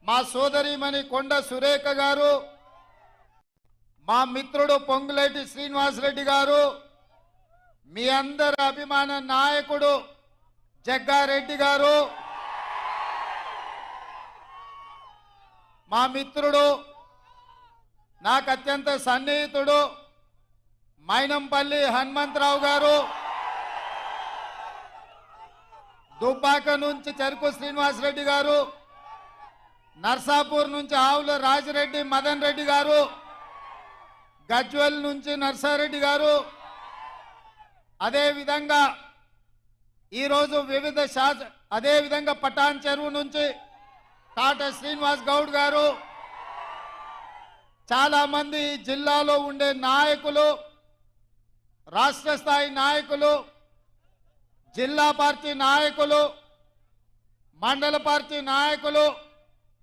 మా సోదరిమణి కొండ సురేఖ గారు, మా మిత్రుడు పొంగులేటి శ్రీనివాసరెడ్డి గారు, మీ అందరి అభిమాన నాయకుడు జగ్గారెడ్డి గారు, మా మిత్రుడు నాకు అత్యంత సన్నిహితుడు మైనంపల్లి హనుమంతరావు గారు, దుబ్బాక నుంచి చెరుకు శ్రీనివాసరెడ్డి గారు, నర్సాపూర్ నుంచి ఆవుల రాజిరెడ్డి మదన్ రెడ్డి గారు, గజ్వెల్ నుంచి నర్సారెడ్డి గారు, అదేవిధంగా ఈరోజు అదేవిధంగా పటాన్ చెరువు నుంచి తాట శ్రీనివాస్ గౌడ్ గారు, చాలా మంది జిల్లాలో ఉండే నాయకులు, రాష్ట్ర స్థాయి నాయకులు, జిల్లా పార్టీ నాయకులు, మండల పార్టీ నాయకులు,